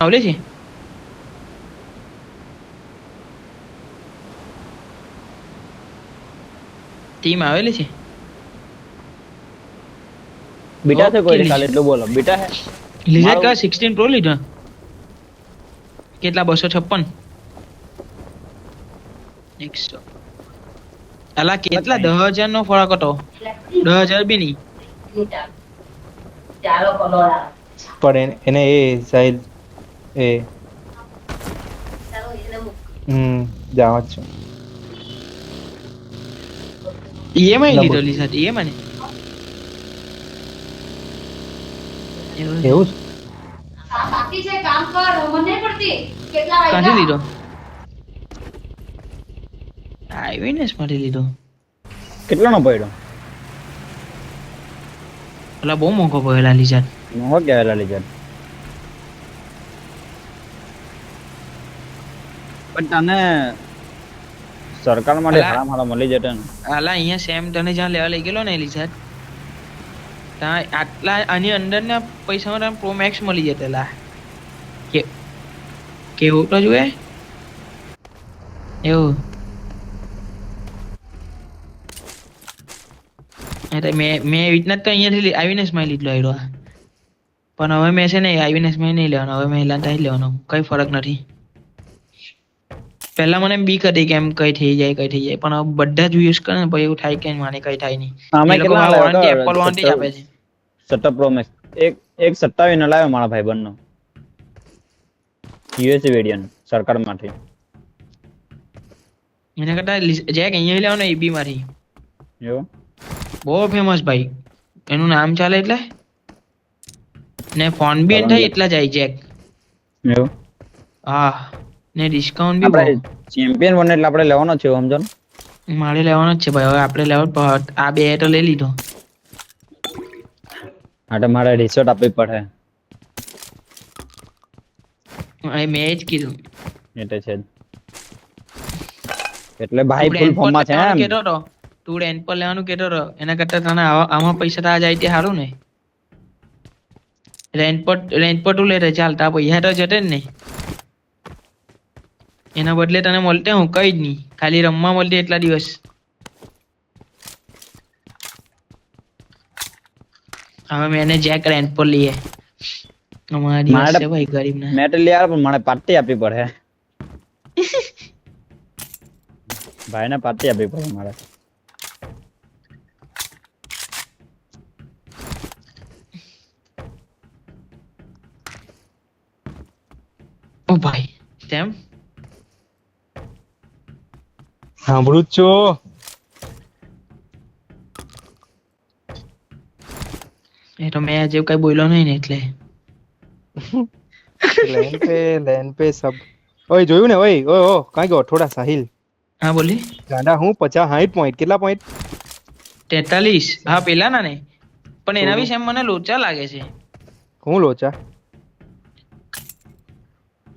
આવલે છે ટીમ આવેલી છે બીટા છે કોઈ ઓકે કાલે એટલું બોલો બીટા હે લીઝર મારું કા 16 પ્રો લીધો કેટલા 256 100 અલા કેટલા 10,000 નો ફરક હતો 10,000 બી નહીં પણ એને એ સાહેલ એ જાવ જ છું ઈએમઆઈ ડબલ લીધો લીધા ઈએમઆઈ ને એવું બાકી છે કામ કર મને નહીં પડતી કેટલા કાંથી વાગ્યા લીધો આઈવીનેસ માંથી લીધો કેટલાનો પડ્યો ઓલા બહુ મોંઘો પડેલા લીઝર મોહો કેવેલા લીધા પણ તને સરકાર માટે અલા. હારા મળી જશે ને આલા અહીંયા સેમ તને જ્યાં લેવા લઈ ગયેલો ને લીઝર ત્યાં આટલા આની અંદરના પૈસામાં તને પ્રો મેક્સ મળી જતેલા કે કેવું તો જોઈએ એવું એટલે મેં એવી રીતના તો અહીંયાથી આવીને માં લીધલો આવ્યો પણ હવે મેં છે ને આવીને માં નહીં લેવાનો હવે મેં એલાન લેવાનો કઈ ફરક નથી પહેલા મને બીક હતી કે એમ કઈ થઈ જાય પણ હવે બધા જ યુઝ કરે ને પછી એવું થાય કે માને કઈ થાય નહીં આમે એ લોકો કેટલા વોરંટી એપલ વોરંટી આપે છે 17 પ્રો મેક્સ એક 27 નો લાવ્યો મારા ભાઈ બંનો યુએસએ વેરિયન્ટ સરકાર માંથી એના કરતા જેક અહીંયા લેવાનો એબી માંથી એવું બહુ ફેમસ ભાઈ એનું નામ ચાલે એટલે ને ફોન બી એન થાય એટલા જાય જેક એવું હા ને ડિસ્કાઉન્ટ બી આપણે બહુ ચેમ્પિયન બને એટલે આપણે લેવાનો છે સમજો ને મારે લેવાનો જ છે ભાઈ હવે આપણે લેવો આ બે તો લઈ લીધો માટે મારે રિસોર્ટ આપવી પડે મેં જ કીધું એટલે છે એટલે ભાઈ ફૂલ ફોર્મ માં છે એમ કેતો હતો તું રેન્ટ પર લેવાનું કેતો હતો એના કરતા તને આમાં પૈસા તા જાય તે સારું ને રેન્ટ પર તું લેતે ચાલ તા પૈસા તો જતે જ ને એના બદલે તને મળતે હું કઈ જ નહીં ખાલી રમવા મળતે એટલા દિવસ હવે મેને જેક રેન્ટ પર લઈએ અમારા દિવસ છે ભાઈ ગરીબ ના મેં તો લઈ આવ્યો પણ મને પાર્ટી આપવી પડે ભાઈને પાર્ટી આપવી પડે મારે ઓ ભાઈ તેમ સાંભળું જ છો એ તો મેં આજે કઈ બોલ્યો નહીં ને એટલે લેન પે સબ ઓય જોયું ને ઓય ઓય ઓ કાઈ ગયો થોડા સાહિલ હા બોલી ગાંડા હું 50 60 પોઈન્ટ કેટલા પોઈન્ટ 43 હા પેલા ના ને પણ એના વિશે મને લોચા લાગે છે હું લોચા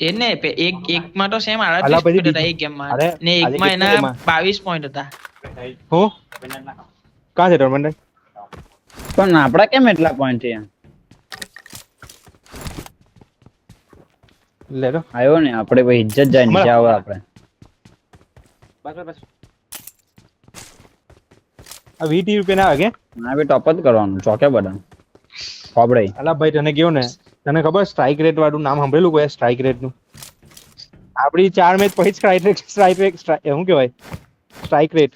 તેને એક માં તો સેમ અલા 38 પછી પોઈન્ટ હતા એક ગેમ માં અરે, ને એક આજે માં કેટલી એના ગેમમાં? 22 પોઈન્ટ હતા હું કાં છે ટોર્નામેન્ટ પણ આપડા કેમ એટલા પોઈન્ટ છે લે લો આવ્યો ને આપણે ભાઈ ઇજ્જત જાય નીચે આવે આપણે બસ બસ આ 20 રૂપિયા ના આગે ના બી ટોપ જ કરવાનું ચોકે બટન ખોબડે અલા ભાઈ તને કેવું ને તને ખબર સ્ટ્રાઇક રેટ વાળું નામ સાંભળેલું કોઈ સ્ટ્રાઇક રેટ નું આપડી 4 મેચ પછી સ્ટ્રાઇક રેટ શું કહેવાય સ્ટ્રાઇક રેટ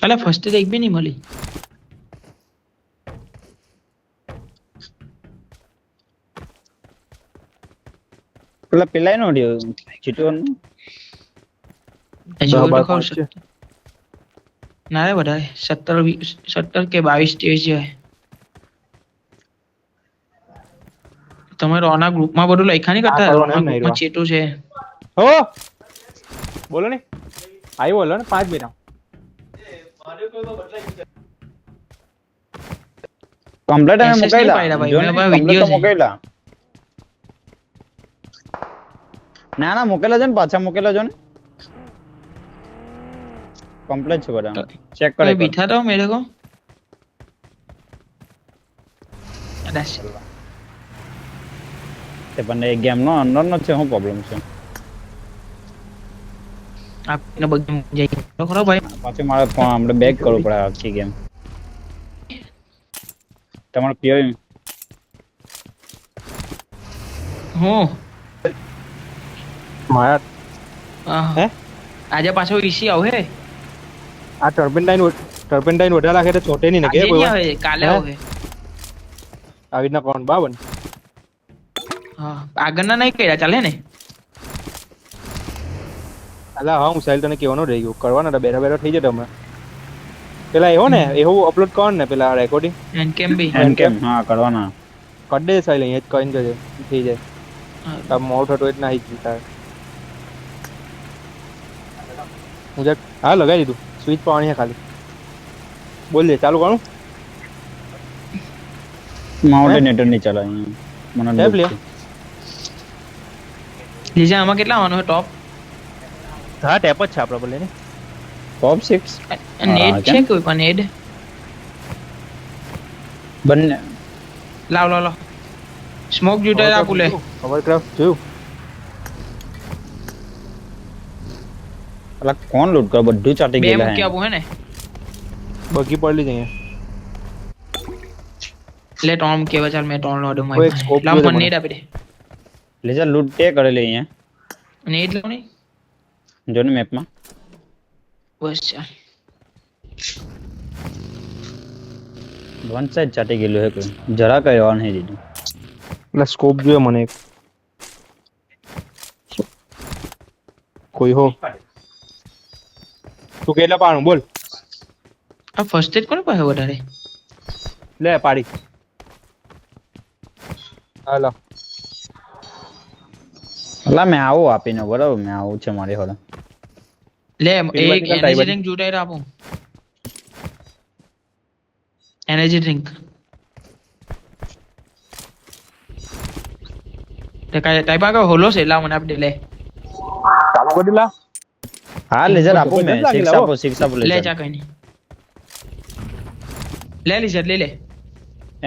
અલા ફર્સ્ટ એક બી નહીં મળી પેલા નો ચીટવાનું જોયું તો બાર ખરું પોઈન્ટ છે. ના રે બધા 17 કે 22 સ્ટેજ છે તમે રોના ગ્રુપમાં બધું લખ્યા નહીં કરતા આ કરવાનું રોના એમ નહીં, ગ્રુપમાં ચેટું છે હો બોલો ને આવ્યો બોલો ને 5 મિનિટ કમ્પ્લીટ અમે SS મુકાઈલા નહીં પાડ્યા ભાઈ, જો ને, મેં ભાઈ complete video તો છે. મુકાઈલા ના ના મુકેલા છે ને પાછા મુકેલા છો ને કમ્પ્લીટ છે બધા ચેક કરે कोई बिठा दो मेरे को તે પણ એ ગેમ નો અંદર નો છે શું પ્રોબ્લેમ છે આપને બધું જઈ ખરો ભાઈ પાછી મારે આપણે બેક કરવું પડે આખી ગેમ તમારે પીઓ હું મારા આહ, હે આજે પાછો ઈસી આવ હે આ ટર્પેન્ટાઇન વધારે નાખે તો ચોટે નહીં ને આજે કે નહીં કોઈ આવે કાલે હે? આવે આવી રીતના કોણ બાબન હા આગળના નહીં કર્યા ચાલે ને અલા હા હું સાહેલ તને કહેવાનો રહી ગયો કરવાના હતા બેરા બેરા થઈ જતા હમણાં પેલા એવો ને એવું અપલોડ કર ને પેલા રેકોર્ડિંગ એન કેમ બી એમ કેમ હા કરવાના કર દે સાહેલ અહીંયા જ કહીને જજે થઈ જાય તાર મોડું થતું એટલે નાહી જ તારે હું જરાક હા લગાવી દીધું સ્વિચ પાવાની છે ખાલી બોલ દે ચાલુ કરું માઉન્ટેન નેટર નહીં ચાલે અહીંયા મને ટેબ લે. દુઃખ લીજા આમાં કેટલા આવવાનું છે ટોપ હા ટેપ જ છે આપડે બોલે ને ટોપ 6 નેટ છે કેમ? કોઈ પણ નેટ બંને લાવ લાવ લાવ સ્મોક જૂટર આપું લે ઓવરક્રાફ્ટ જોયું અલા કોણ લૂટ કરે બધું ચાટી બે ગયેલા મૂકી હે આપું હે ને બગી પડલી જ અહીંયા લે ટોમ કેવા ચાલ મેં ટોન લોડ કોઈ એક scope લાવ જોઈએ મને મને. નેટ આપી દે લેજર લૂટ તે કરેલી અહીંયા નેટ લાવ નહીં જો ને મેપમાં બસ ચાલ વન સાઈડ ચાટી ગયેલું હે કોઈ જરા કઈ ઓન હે દીધું એટલે સ્કોપ જોઈએ મને એક કોઈ હો તું કેટલા પાણું બોલ આ ફર્સ્ટ એડ કોને પાસે વધારે લે પાડી હાલો અલા મેં આવું આપીને બરાબર મેં આવું છે મારી હોડે લે પેલી એક બાજુ કાંઈ એનર્જી બાજુ? ડ્રિંક જૂટાઈ આપું એનર્જી ડ્રિંક તે કાય ટાઈપ આગળ હોલો છે લાવ મને આપી દે લે ચાલુ કરી લા હા લેજર આપું મેં જબરદસ્ત 6 લાગેલા આપો 6 આપો લે લેજર ચા કઈ નહીં લે લીજર લે લે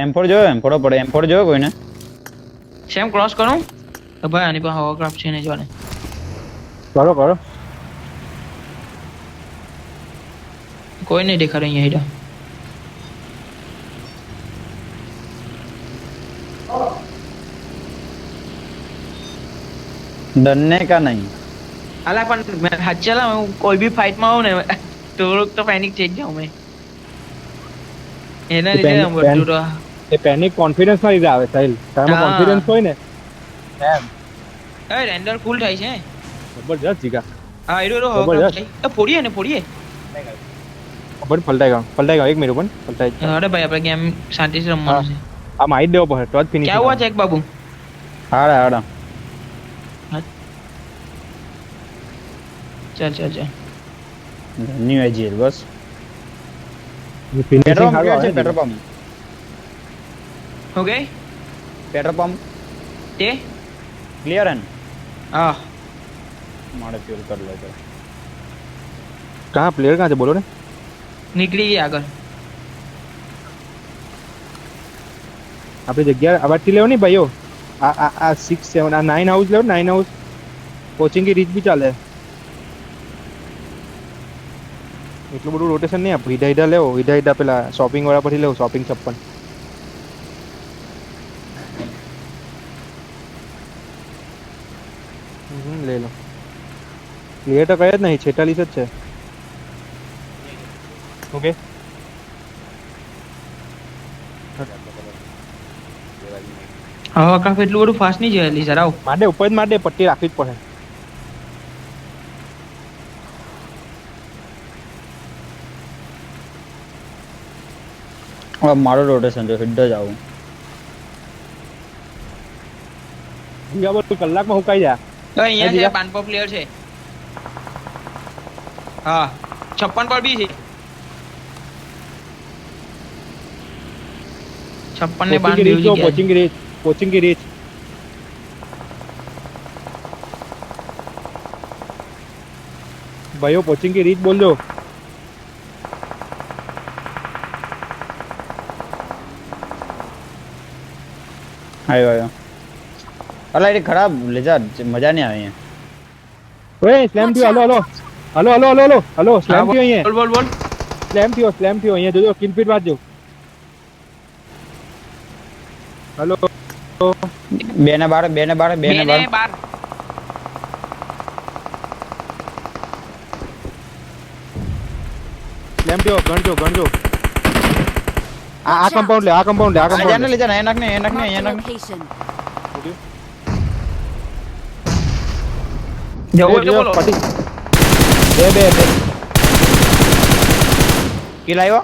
M4 જોયો M4 પડે M4 જોયો કોઈને સેમ ક્રોસ કરું તો ભાઈ આની પાસે હોવરક્રાફ્ટ છે ને જોને કરો કરો કોઈ નહીં દેખાડે અહીંયા હેડા डरने का नहीं અલા પણ મેં હાચેલા હું કોઈ બી ફાઇટ માં આવું ને થોડુંક તો પેનિક થઈ જ જાઉં મેં એના લીધે Panic- આમ બધું તો એ પેનિક કોન્ફિડન્સ ના લીધે આવે સાહિલ તારામાં હા. કોન્ફિડન્સ હોય ને એમ એ રેન્ડર ફૂલ થાય છે જબરજસ્ત જીગા હા એડો એડો જબરજસ્ત. હોવરક્રાફ્ટ એ ફોડીએ ને ફોડીએ ખબર પલટાઈ ગયો 1 મિનિટ પણ પલટાઈ ગયો. અરે ભાઈ આપણે ગેમ શાંતિથી રમવાનું છે આ માહિત દેવો પડે તો જ ફિનિશ ક્યાં હુઆ ચેક બાબુ हाड़ा हाड़ा ચાલ ચાલ ચાલ न्यू एजीएल बस ફિનિશિંગ पेट्रोल સારું पंप આવે पेट्रोल पंप હો ગઈ पेट्रोल पंप તે क्लियर है હા मारे फ्यूल कर लो तो कहाँ प्लेयर कहाँ से बोलो ने નીકળી ગયા આગળ આપણી જગ્યા આવાથી લેવો ને ભાઈઓ આ 6 7 આ 9 હાઉસ લેવો 9 હાઉસ કોચિંગ की રીચ भी ચાલે એટલું બધું રોટેશન નહીં આપ હીડા હીડા લેવો હીડા હીડા પેલા શોપિંગ વાળા પરથી લેવો શોપિંગ 56 ले लो क्लियर तो कया જ નહીં 46 જ છે ઓકે હોવરક્રાફ્ટ એટલું બધું ફાસ્ટ નહીં જાય લીઝર આવ માટે ઉપર જ માટે પટ્ટી રાખવી જ પડે अब मारो रोटेशन जो हिट जाओ બીજા બધું કલાકમાં હુકાઈ જાય તો અહીંયા છે જીગા. 5 પ્લેયર છે હા 56 પર બી છે 56 ને 5 બેવ જગ્યા कोचिंग की रीच भाइयों कोचिंग की रीच बोल दो आयो आयो અલા એ ખરાબ લેજા મજા નહીં આવે અહીંયા ઓય સ્લેમ થયો હલો સ્લેમ થયો અહીંયા બોલ બોલ બોલ સ્લેમ થયો અહીંયા જોજો કિલ ફીટ વાંચજો હલો બે ને બાર બે ને બાર સ્લેમ થયો ગણજો આ કમ્પાઉન્ડ લે આ જાને લેજા ને એનાક ને Marked a location. જવો તો બોલો પટી બે કિલ આવ્યો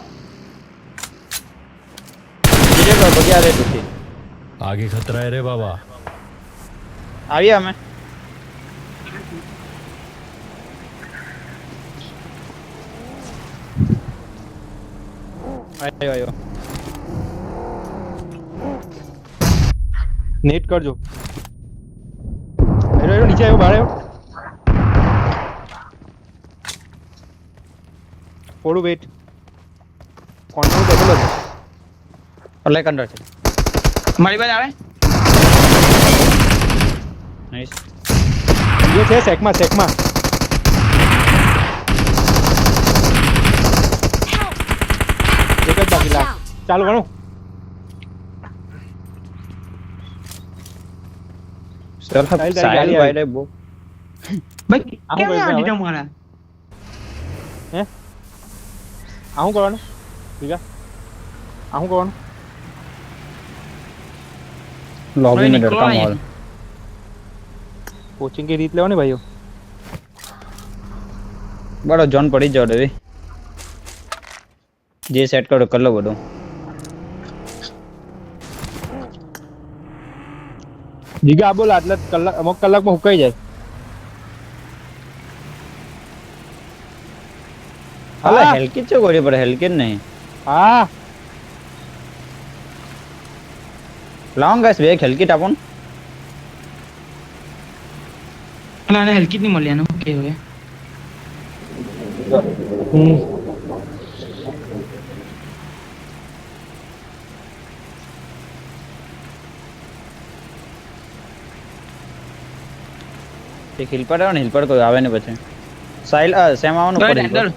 બીજે પર બગ્યા રે તું आगे खतरा है रे बाबा। આવી અમે આયો નેટ કરજો હેરો નીચે આવ્યો બહાર આવ્યો થોડું વેટ કોન્ટ્રોલ ડબલ જ અલે કંડર છે મારી બાજુ આવે નાઈસ ये છે સેકમાં એક જ બાકી લાગ ચાલુ ગણો સર સાઈલ ભાઈ બો ભાઈ આવું કેમ કરી આ દે દીધા મારા આવું કરવાનું ઠીક છે આવું કરવાનું लॉबी में निकलो डरता नहीं। मॉल કોચિંગ की રીત લેવાની ભાઈઓ बड़ा जॉन पड़ी जाओ रे जे सेट करो कर लो बड़ो જીગા બોલ આટલા કલાક અમુક કલાકમાં હુકાઈ જાય अला हाँ। हेलकिट चो गोरी पर हेलकिट नहीं હા लॉन्ग गाइस बैक हेलकिट अपन અલા ને હલકી નહીં મળ્યા ને કે હવે एक हिल पर है हिल पर कोई आवे नहीं बचे साइल सेम आवनो ભાઈ पड़ी હેન્ડલ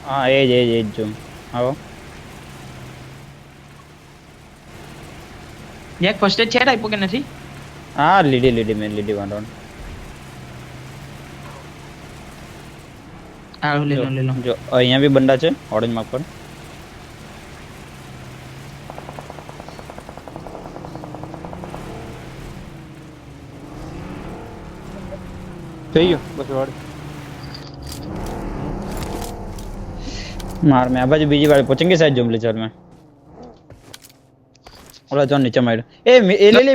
हां एज जो आओ એક ફર્સ્ટ એડ છે આપ્યો કે નથી हां लीडी में लीडी वन राउंड આ લે લો जो यहाँ भी बंदा છે ऑरेंज मार्क पर થઈ ગયો બસ વાડ मार में आबाज बीजी वाले पहुंचेंगे शायद जुमले चल में ओला जॉन नीचे मार ए ले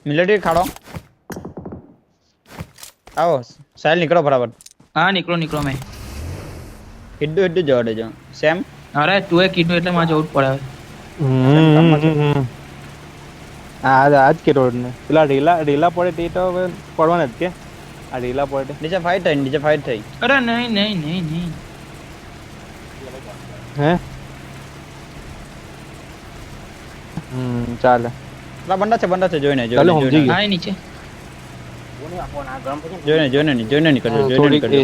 मिलिट्री खाड़ो आओ साइल निकलो बराबर હા નીકળો મેં हिड्डू जोड़े जो सेम અરે તું એ કીધું એટલે માં જવું જ પડે આજ કે રોડ ને પેલા ઢીલા પડે તે તો હવે પડવાના જ કે આ ઢીલા પડે नीचे फाइट થઈ અરે નહીં હે ચાલે લા બંડા છે જોઈને ચાલો સમજી ગયો હા નીચે જોઈને ની કરજો જોઈને ની કરજો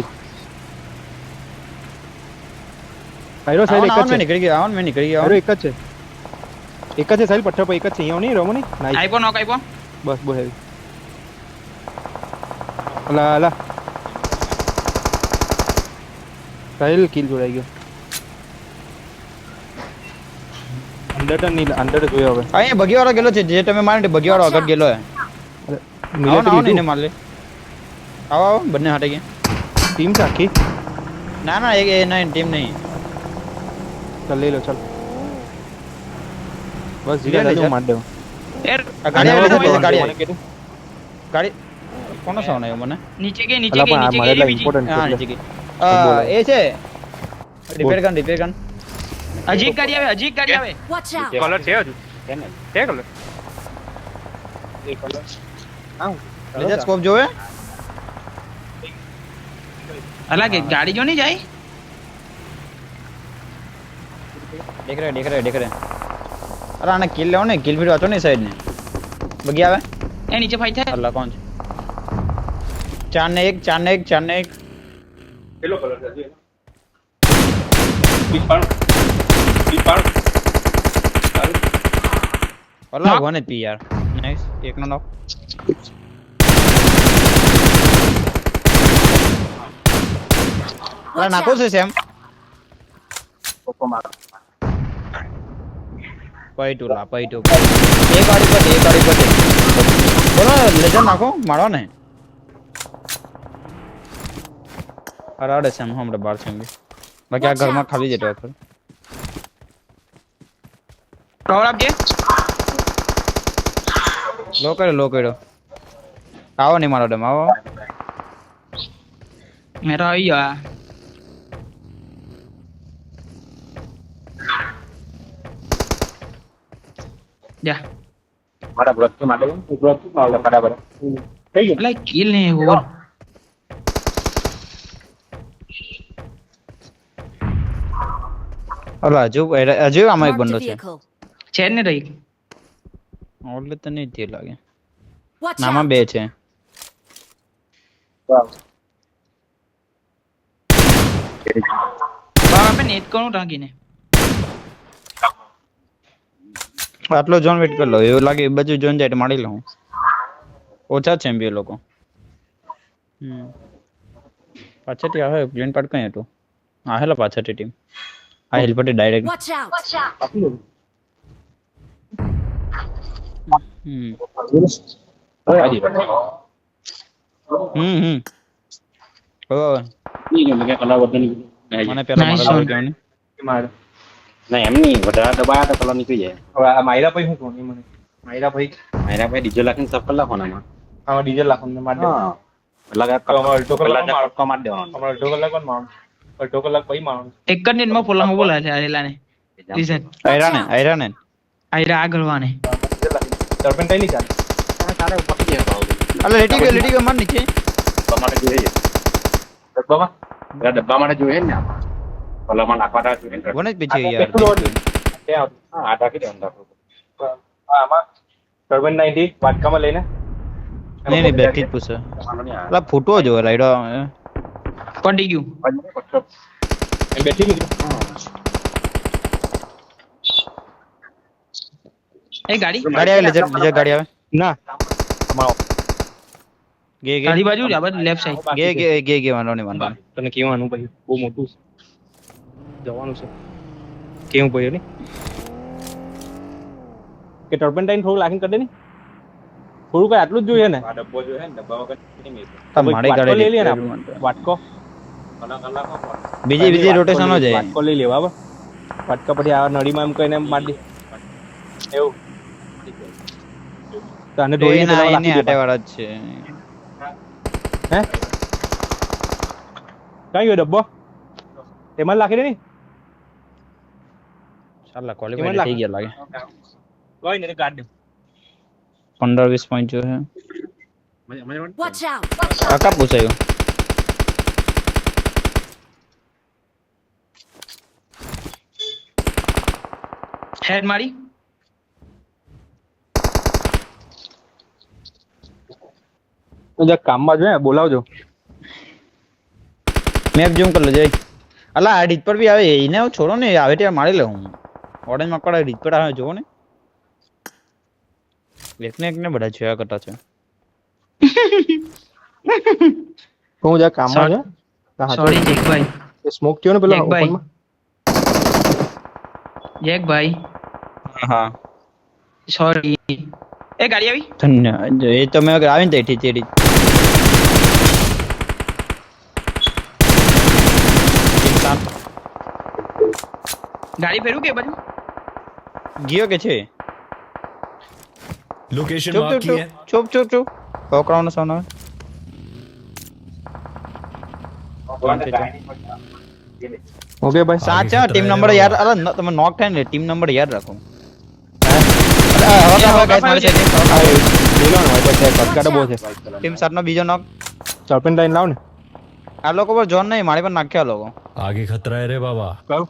આયરો સાઈડ એક જ આवन છે में निकल गया આયરો એક જ છે સાઈડ પઠ્ઠા પર એક જ છે અહીંયા નહીં રમો નહીં નાઈસ આઈપો નોક આઈપો બસ બહુ હેવી અલા સાઈલ કિલ જોડાઈ ગયો અંડર જોયો હવે અહીં બગીવાળો ગેલો છે જે તમે મારે બગીવાળો આગળ ગેલો હે આવો ને માર લે આવો બંને હટે ગયા ટીમ છે આખી ના એ નહીં ટીમ નહીં ચાલ લઈ લો ચાલ બસ જીરા લઈ દાદુ જા. માર દો આ ગાડી આવી છે ગાડી કોનો સાઉન્ડ આવ્યો મને નીચે ગઈ અલા પણ આ મારે બીજી ઇમ્પોર્ટન્ટ હા છે નીચે ગઈ એ છે રિપેર ગન હજી એક ગાડી આવે Watch out! કલર છે હજુ છે કલર લેજા સ્કોપ જોવે અલા કે ગાડી જો નહીં જાય देख रहे અરે આને કિલ લેવો ને કિલ ફીડ વાંચો ને સાઈડ ને બગી આવે એ નીચે ફાઈટ થાય અલ્લા કોણ છે 4 ને 1 4 ને 1 4 ને 1 પેલો કલર છે પીપાણ અલ્લા વન પી યાર નાઈસ એક નો નોક અરે નાખો છે સેમ પૈટુ એક વાળી પતે બોલો લેજર નાખો મારો ને અરે સેમ હમણાં બાર છે બાકી આ ઘરમાં ખાલી જતો હતો પાવર આપજે લો કર્યો આવો નહીં મારો ડમ આવો મેરો આવી ગયો જા બરાબર તો માટે બરાબર થઈ ગયું એટલે કિલ ને ઓવર અરે હજુ આમાં એક બંદો છે છે જ ને રહી ઓલે તો નહીં તે લાગે Watch નામાં out! બે છે પાવર આપે નેટ કરું ટાંકીને આટલો ઝોન વેટ કરી લો એવું લાગે એ બાજુ ઝોન જાય તો મારી લઉં ઓછા છે એમ બે લોકો પાછળથી આવે પ્લેન પાડ કઈ હતું આહેલા પાછળથી ટીમ આ હિલ પર ડાયરેક્ટ Watch out! મને પેલા Nice મારા one. કેવાની ના એમ નહીં વધારે દબાયા તો કલર નીકળી જાય હવે આ માયરા ભાઈ શું કહું મને માયરા ભાઈ મારા ભાઈ ડીઝલ રાખીને સફળ લખવાના આમાં ડીઝલ લાખો માર દે અડધો માર દેવાનો હમણાં અડધો કલાક પણ મારવાનું અડધો કલાક પછી મારવાનું એક જ નેટમાં ફોલામાં બોલાય છે આરેલા ને રીઝન આયરા ને આયરા આગળ વાને ટર્પેન્ટાઇન નહીં ચાલે તારે પતી જાય અલે લેટી ગયો માર નીચે ડબ્બા માટે જોઈએ ડબ્બામાં ડબ્બા માટે જોઈએ ને આપણે કલરમાં નાખવાના જોઈએ કોને જ પીછે યાર ત્યાં આ ટાંકી દેવાનું રાખો આમાં ટર્પેન્ટાઇન થી વાટકામાં લઈને નહીં બેઠી જ પૂછે અલા ફૂટવો જો રાઈડો પડી ગયું એમ બેઠી ગઈ એ ગાડી ગાડી આવે લેજર ગાડી આવે ના ગે ગાડી બાજુ જ આ બાજુ લેફ્ટ સાઈડ ગે વાંધો નહીં તને કેવાનું ભાઈ બહુ મોટું છે જવાનું છે કેવું ભાઈ ને કે ટર્પેન્ટાઇન થોડું લાખીને કરી દે ને થોડું કઈ આટલું જ જોઈએ ને આ ડબ્બો જોઈએ ને ડબ્બા વગર નહીં મેળ મારી વાટકો લઈ લઈએ ને ગાડી આપણે. વાટકો બીજી રોટેશન જાય વાટકો લઈ લેવા બરાબર વાટકા પછી આ નળીમાં એમ કહીને એમ મારી દે એવું તો આને ધોઈને ટ્રેન પેલા આઈને રાખી દે આટે વાળા જ છે હે કઈ ગયો ડબ્બો એમાં જ રાખી દે ને ચાલ ક્વોલિફાઈડ થઈ ગયા લાગે કોઈ નહીં કાઢ દે 15-20 પોઈન્ટ જો છે Watch out! કાકા પૂછાયું હેડ મારી તો જરાક કામમાં જો હે બોલાવજો મેપ ઝૂમ કરી લો જય અલા આ રીત પર બી આવે એને હું છોડો ને આવે ત્યાં મારી લઉં ઓરેન્જ માં કડા રીત પર આવે જોવો ને એકને બધા જોયા કરતા છે હું જરાક કામમાં છે સોરી જેકભાઈ સ્મોક થયો ને પેલો જેકભાઈ ઓપનમાં જેકભાઈ હા સોરી એ ગાડી આવી ધન્યવાદ એ તો મેં આવીને તે ઠીક રીત ગાડી ફેરવું કે એ બાજુ ગયો કે છે लोकेशन ચૂપ मार्क ચૂપ की है ચૂપ ચૂપ ચૂપ છોકરાઓનો સોનો ઓકે ભાઈ સાચા ટીમ નંબર યાદ અરે તમે નોક થાય ને ટીમ નંબર યાદ રાખો ટીમ 7 નો બીજો નોક ટર્પેન્ટાઇન લાવ ને આ લોકો પર જોન નહીં મારી પર નાખ્યા લોકો आगे खतरा है रे बाबा કહું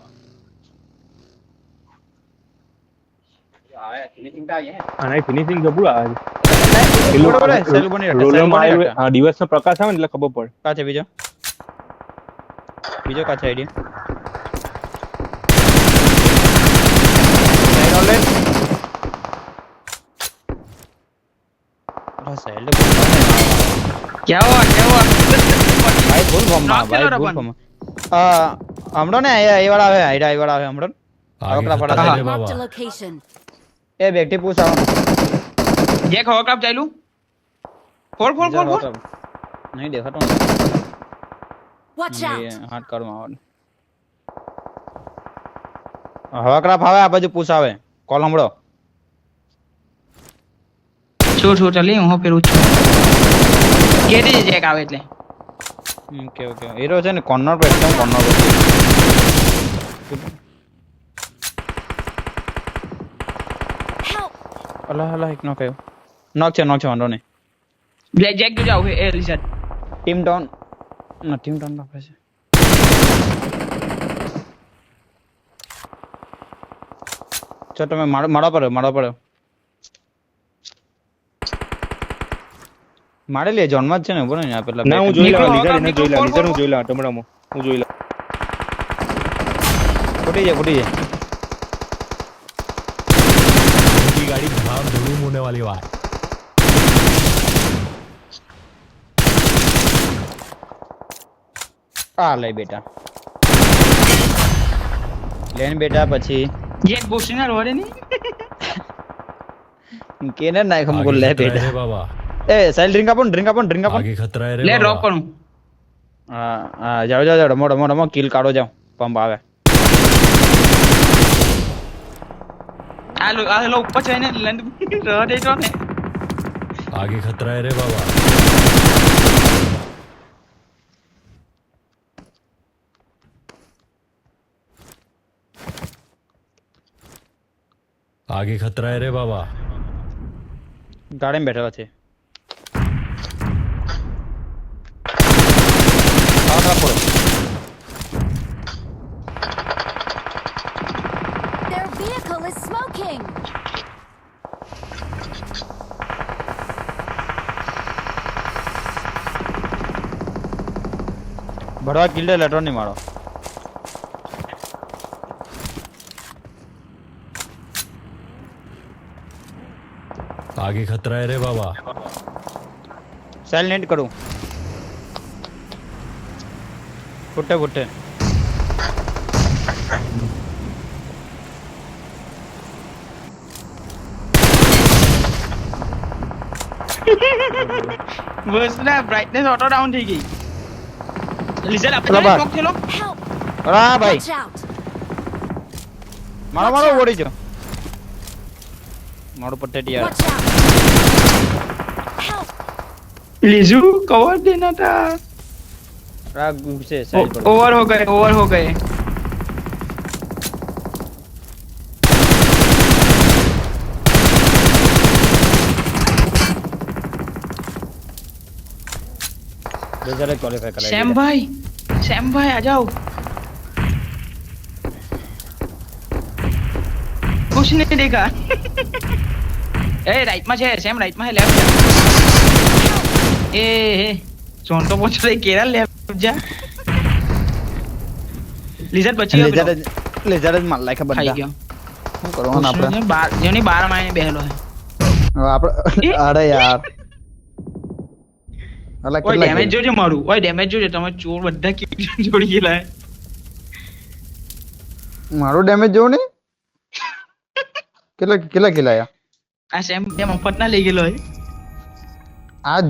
આના ફિનિશિંગ જબરું આવે છે બરોબર સેલ બની રાખે રોલરમાં આવ્યું હા દિવસનો પ્રકાશ આવે ને એટલે ખબર પડે કા છે બીજો કા છે આઈડી સાઈડ ઓલે અરે સાઈડ क्या हुआ ભાઈ ફૂલ ફોર્મ માં Knock ભાઈ ખેલો ફૂલ રબન. ફોર્મ હમણો ને એ વાળા આવે આઈડા એ વાળા આવે હમણો आगे આવકડા खतरा પડા है रे Marked a बाबा location. એ બેગથી પૂછ આવો જેક હવા ક્રાફ્ટ ચાલ્યું ફોડ નહીં દેખાતો Watch out. હાથ કાઢમાં આવે હવા ક્રાફ આવે આ બાજુ પૂછ આવે કોલ હમણો છોડ ચાલી હું ફેરું છું કેડી જેક આવે એટલે ઓકે ઓકે હીરો છે ને કોર્નર પર એકદમ કોર્નર પર Help. અલા અલા એક નો કયો નોક છે વાંધો નહીં બ્લેક જેક જો જાવ એ રિસર્ચ ટીમ ડાઉન ના ટીમ ડાઉન બાપરે છે ચો તમે મારો પર મારે લે ઝોન માં જ છે ને બોલો ને આ પેલા ના હું જોઈ નીકળો, લીધર એને નીકળો, જોઈ ફોડ, લીધર હું ફોડ. જોઈ લા ટમડામાં હું જોઈ લા ફૂટી જાય उनकी गाड़ी धाम धूम होने वाली बात આ લે બેટા લેન બેટા પછી જેક બોસ્ટિંગ રોડે ની કેને નાખ મુકો आगे લે खतरा है બેટા रे बाबा એ સાઈલ ડ્રિંક આપો आगे खतरा है रे લે ડ્રોપ बाबा કરું હા હા જાઓ મોડો કિલ કાઢો જાઓ પંપ આવે આ લો ઉપર છે ને લંડ રોડે જો ને आगे खतरा है रे बाबा आगे खतरा है रे बाबा ગાડીમાં બેઠેલા છે Their vehicle is smoking. ભરવા કિલ્લે લેટો નહીં મારો आगे खतरा है रे बाबा साइलेंट करो फुटे બસ ના બ્રાઇટનેસ ઓટો ડાઉન થઈ ગઈ લિઝર ચલો આપણે બાર. સ્મોક થેલો Help. અરે ભાઈ Watch out. મારો ઓડી જો મારો પટ્ટેટી યાર Watch out. Help. Liju cover देना था રાગ ઘૂસે સાઈડ પર ओवर हो गए બેચારે ક્વોલિફાય કરાવી सैम भाई आ जाओ कुछ नहीं देखा ए राइट में है सैम राइट में है लेफ्ट जा ए जोन तो पहुंच रही केरल लेफ्ट जा लिजर बची है લેઝર જ માર લાયકા खाई બંદા गया શું કરવાનું આપણે बार જેની 12 મહિને બેહેલો હે આપણે અરે યાર અલા ઓય કેટલા ડેમેજ જોજો મારું ઓય ડેમેજ જોજો તમે ચોર બધા કી જોડી ગયેલા હે મારું ડેમેજ જોઉં ને કેટલા કિલ આયા આ સેમ બે મફત ના લઈ ગયેલો હે